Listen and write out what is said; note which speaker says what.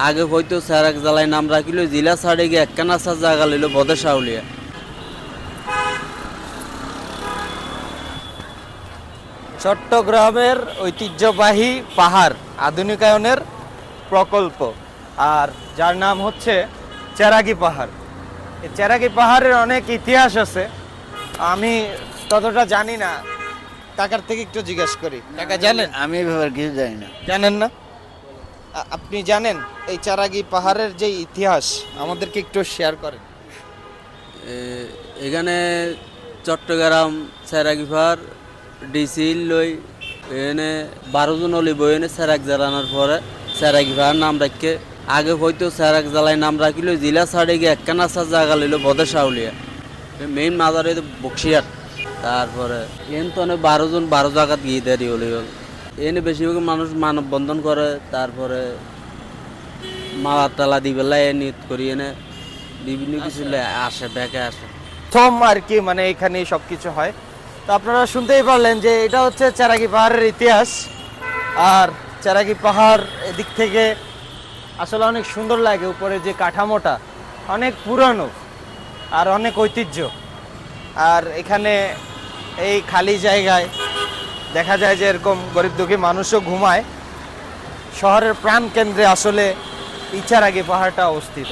Speaker 1: আগে হয়তো স্যারাক জ্বালায় নাম রাখিল জিলা ছাড়ে গিয়ে একখানা সার জায়গা লইল বদে সাউলিয়া।
Speaker 2: চট্টগ্রামের ঐতিহ্যবাহী পাহাড় আধুনিকায়নের প্রকল্প, আর যার নাম হচ্ছে চেরাগি পাহাড়। এই চেরাগি পাহাড়ের অনেক ইতিহাস আছে, আমি ততটা জানি না, কাকার থেকে একটু জিজ্ঞেস করি। কাকা জানেন?
Speaker 3: আমি এ ব্যাপারে কিছু জানি না।
Speaker 2: জানেন না? আপনি জানেন এই চেরাগি পাহাড়ের যে ইতিহাস আমাদেরকে একটু শেয়ার করেন।
Speaker 1: এখানে চট্টগ্রাম স্যারাকিফার ডিসিল লই এনে 12 জন অলিব এনে স্যারাক জ্বালানোর পরে স্যারাকিফার নাম রাখে। আগে হয়তো স্যারাক জ্বালায় নাম রাখিল জিলা ছাড়ে গিয়ে একখানা সার জায়গা লইল বদে সাউলিয়া। মেইন মাজারে বক্সিয়াট। তারপরে এন তো 12 জন 12 জায়গাত গিয়ে দাঁড়ি হলি হল। এনে বেশিরভাগ মানুষ মানববন্ধন করে, তারপরে মালা টালা দি বেলায় নিত করি এনে বিভিন্ন কিছু আসে ব্যাকে আসে।
Speaker 2: প্রথম আর কি মানে এখানে সবকিছু হয়। তো আপনারা শুনতেই পারলেন যে এটা হচ্ছে চেরাগি পাহাড়ের ইতিহাস। আর চেরাগি পাহাড় এদিক থেকে আসলে অনেক সুন্দর লাগে, উপরে যে কাঠামোটা অনেক পুরানো আর অনেক ঐতিহ্য। আর এখানে এই খালি জায়গায় দেখা যায় যে এরকম গরিব দুঃখী মানুষও ঘুমায়। শহরের প্রাণ কেন্দ্রে আসলে এই চেরাগি পাহাড়টা অবস্থিত।